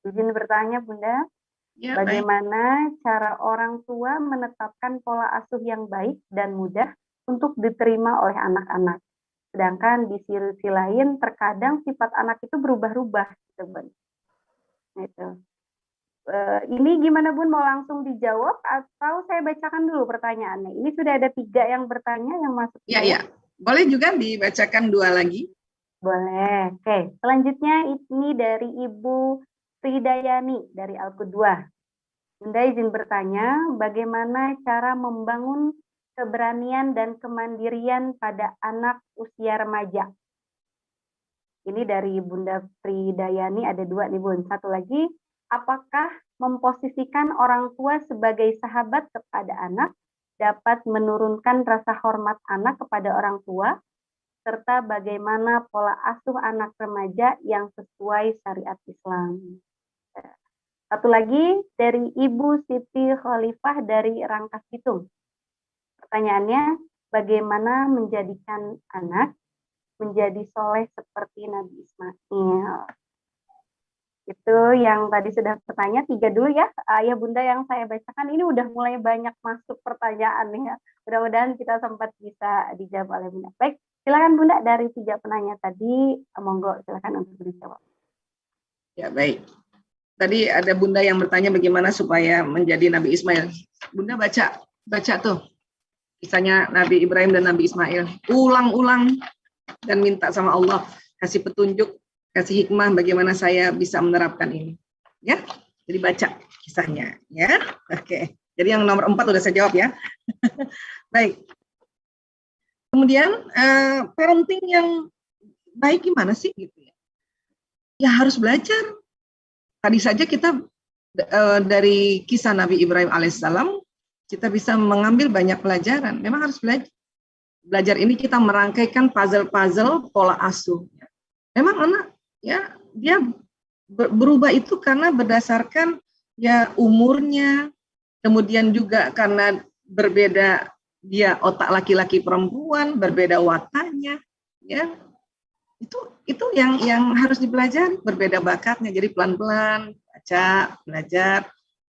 Izin bertanya, Bunda, Ya, baik. bagaimana cara orang tua menetapkan pola asuh yang baik dan mudah untuk diterima oleh anak-anak? Sedangkan di sisi lain terkadang sifat anak itu berubah-ubah, gitu, Bun. Nah, itu. Ini gimana, Bun? Mau langsung dijawab atau saya bacakan dulu pertanyaannya? Ini sudah ada 3 yang bertanya yang masuk ke Ya, saya. ya. Boleh juga dibacakan 2 lagi. Boleh. Oke, selanjutnya ini dari Ibu Fridayani dari Al-Qudwah. Bunda izin bertanya, bagaimana cara membangun keberanian dan kemandirian pada anak usia remaja? Ini dari Bunda Fridayani ada 2 nih, Bun. Satu lagi, apakah memposisikan orang tua sebagai sahabat kepada anak dapat menurunkan rasa hormat anak kepada orang tua, serta bagaimana pola asuh anak remaja yang sesuai syariat Islam. Satu lagi dari Ibu Siti Khalifah dari Rangkas Bitung. Pertanyaannya, bagaimana menjadikan anak menjadi soleh seperti Nabi Ismail? Itu yang tadi sudah bertanya, 3 dulu ya, Ayah Bunda yang saya bacakan. Ini udah mulai banyak masuk pertanyaan nih ya. Mudah-mudahan kita sempat bisa dijawab oleh Bunda. Baik, silakan Bunda dari 3 penanya tadi, monggo silakan untuk dijawab. Ya, baik. Tadi ada Bunda yang bertanya bagaimana supaya menjadi Nabi Ismail. Bunda baca tuh kisahnya Nabi Ibrahim dan Nabi Ismail. Ulang-ulang dan minta sama Allah kasih petunjuk, kasih hikmah bagaimana saya bisa menerapkan ini. Ya, jadi baca kisahnya. Ya, oke. Jadi yang nomor 4 udah saya jawab ya. Baik. Kemudian parenting yang baik gimana sih gitu ya? Ya harus belajar. Tadi saja kita dari kisah Nabi Ibrahim alaihissalam kita bisa mengambil banyak pelajaran. Memang harus belajar. Belajar ini kita merangkaikan puzzle-puzzle pola asuh. Memang anak ya dia berubah itu karena berdasarkan ya umurnya, kemudian juga karena berbeda dia otak laki-laki perempuan, berbeda wataknya, ya itu yang harus dipelajari, berbeda bakatnya. Jadi pelan-pelan baca, belajar,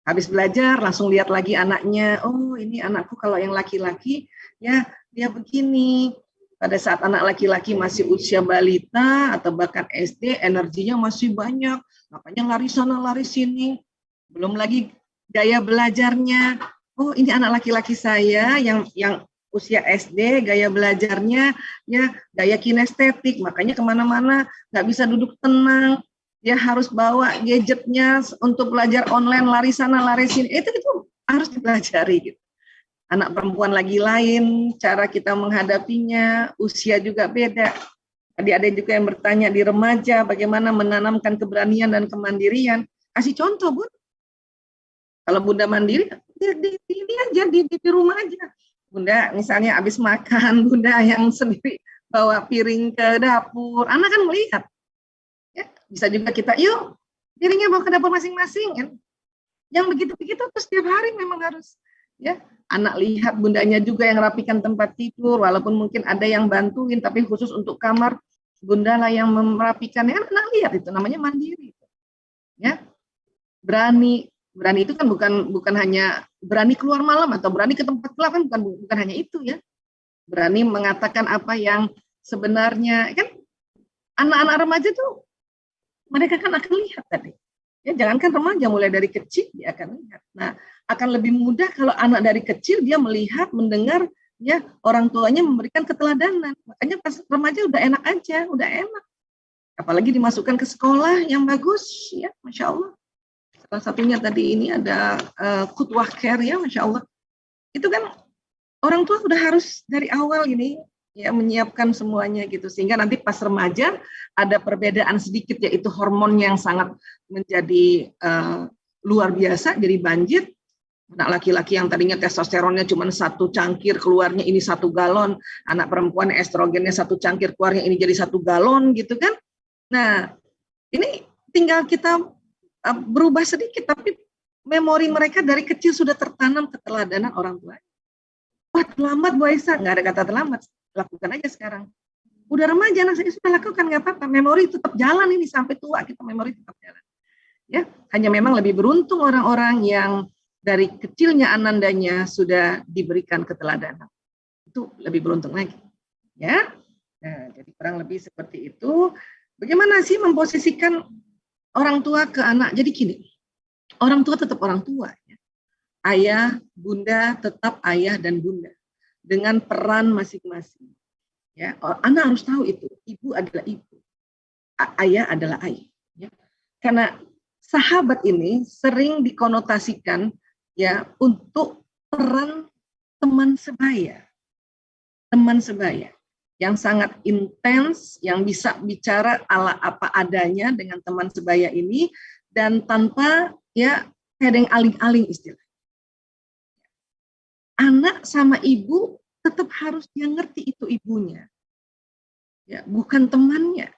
habis belajar langsung lihat lagi anaknya. Oh, ini anakku kalau yang laki-laki ya dia begini. Pada saat anak laki-laki masih usia balita atau bahkan SD, energinya masih banyak, makanya lari sana lari sini. Belum lagi gaya belajarnya. Oh, ini anak laki-laki saya yang usia SD, gaya belajarnya ya gaya kinestetik, makanya kemana-mana nggak bisa duduk tenang, dia harus bawa gadgetnya untuk belajar online, lari sana lari sini. Itu harus dipelajari gitu. Anak perempuan lagi lain, cara kita menghadapinya, usia juga beda. Tadi ada juga yang bertanya di remaja bagaimana menanamkan keberanian dan kemandirian. Kasih contoh, Bun. Kalau Bunda mandiri, di aja di rumah aja. Bunda misalnya habis makan, Bunda yang sendiri bawa piring ke dapur, anak kan melihat. Ya, bisa juga kita, yuk piringnya bawa ke dapur masing-masing kan. Yang begitu-begitu terus setiap hari memang harus ya. Anak lihat bundanya juga yang rapikan tempat tidur, walaupun mungkin ada yang bantuin, tapi khusus untuk kamar Bunda lah yang merapikan. Ya, anak lihat itu namanya mandiri. Ya, berani itu kan bukan hanya berani keluar malam atau berani ke tempat gelap, kan bukan hanya itu ya. Berani mengatakan apa yang sebenarnya. Kan anak-anak remaja tuh mereka kan akan lihat tadi. Ya, jangankan remaja, mulai dari kecil dia akan lihat. Nah, akan lebih mudah kalau anak dari kecil dia melihat, mendengar ya orang tuanya memberikan keteladanan. Makanya pas remaja udah enak aja, udah enak. Apalagi dimasukkan ke sekolah yang bagus ya, Masya Allah. Salah satunya tadi ini ada Qudwah Care ya, Masya Allah. Itu kan orang tua udah harus dari awal ini ya menyiapkan semuanya gitu, sehingga nanti pas remaja ada perbedaan sedikit, yaitu hormon yang sangat menjadi luar biasa, jadi banjir. Anak laki-laki yang tadinya testosteronnya cuma 1 cangkir keluarnya ini 1 galon, anak perempuan estrogennya 1 cangkir keluarnya ini jadi 1 galon gitu kan. Nah ini tinggal kita berubah sedikit, tapi memori mereka dari kecil sudah tertanam keteladanan orang tua. Wah, terlambat Bu Aisyah, nggak ada kata terlambat, lakukan aja sekarang. Udah remaja, anak saya sudah lakukan, nggak apa-apa, memori tetap jalan ini sampai tua, kita memori tetap jalan. Ya, hanya memang lebih beruntung orang-orang yang dari kecilnya anandanya sudah diberikan keteladanan. Itu lebih beruntung lagi. Ya. Nah, jadi kurang lebih seperti itu. Bagaimana sih memposisikan orang tua ke anak? Jadi gini, orang tua tetap orang tua. Ya. Ayah, bunda tetap ayah dan bunda dengan peran masing-masing. Ya, anak harus tahu itu. Ibu adalah ibu, ayah adalah ayah. Ya. Karena sahabat ini sering dikonotasikan ya untuk peran teman sebaya, yang sangat intens, yang bisa bicara ala apa adanya dengan teman sebaya ini dan tanpa ya kadang aling-aling istilah. Anak sama ibu tetap harus dia ngerti itu ibunya, ya bukan temannya,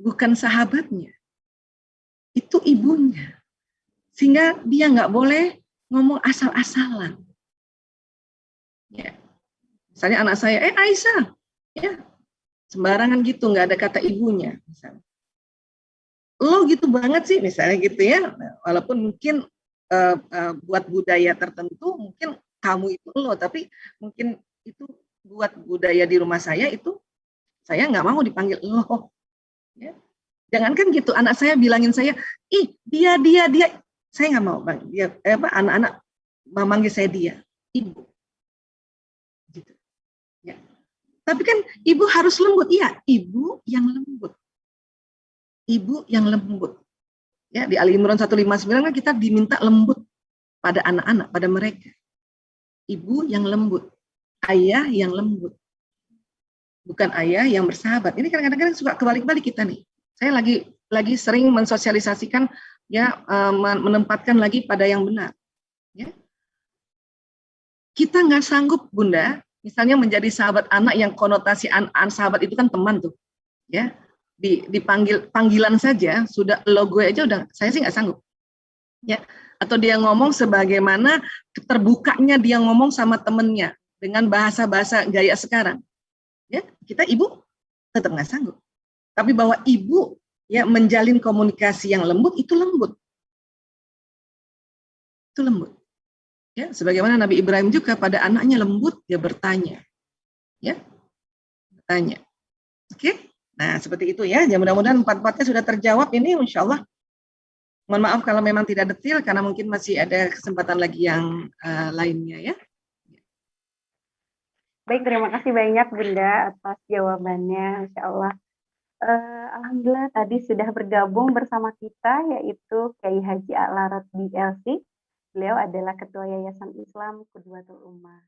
bukan sahabatnya, itu ibunya. Sehingga dia nggak boleh ngomong asal-asalan. Ya. Misalnya anak saya, Aisyah, ya sembarangan gitu, nggak ada kata ibunya. Misalnya. Lo gitu banget sih, misalnya gitu ya. Walaupun mungkin buat budaya tertentu, mungkin kamu itu lo, tapi mungkin itu buat budaya di rumah saya itu, saya nggak mau dipanggil lo. Ya. Jangankan gitu, anak saya bilangin saya, ih dia, saya nggak mau bang, dia anak-anak memanggil saya dia, ibu. Gitu. Ya. Tapi kan ibu harus lembut, iya, ibu yang lembut. Ibu yang lembut. Ya, di Ali Imran 159 kan kita diminta lembut pada anak-anak, pada mereka. Ibu yang lembut, ayah yang lembut. Bukan ayah yang bersahabat. Ini kadang-kadang suka kebalik-balik kita nih. Saya lagi sering mensosialisasikan ya menempatkan lagi pada yang benar. Ya. Kita nggak sanggup, Bunda, misalnya menjadi sahabat anak yang konotasi sahabat itu kan teman tuh. Ya. Dipanggil panggilan saja sudah logo aja udah saya sih nggak sanggup. Ya. Atau dia ngomong sebagaimana terbukanya dia ngomong sama temennya dengan bahasa-bahasa gaya sekarang. Ya, kita ibu tetap nggak sanggup. Tapi bahwa ibu ya menjalin komunikasi yang lembut itu lembut. Itu lembut. Ya, sebagaimana Nabi Ibrahim juga pada anaknya lembut dia bertanya. Ya. Bertanya. Oke? Nah, seperti itu ya. Ya mudah-mudahan empat-empatnya sudah terjawab ini insyaallah. Mohon maaf kalau memang tidak detail karena mungkin masih ada kesempatan lagi yang lainnya ya. Baik, terima kasih banyak Bunda atas jawabannya. Insya Allah. Alhamdulillah tadi sudah bergabung bersama kita yaitu Kiai Haji A'la Radbi LC. Beliau adalah Ketua Yayasan Islam Qudwatul Ummah.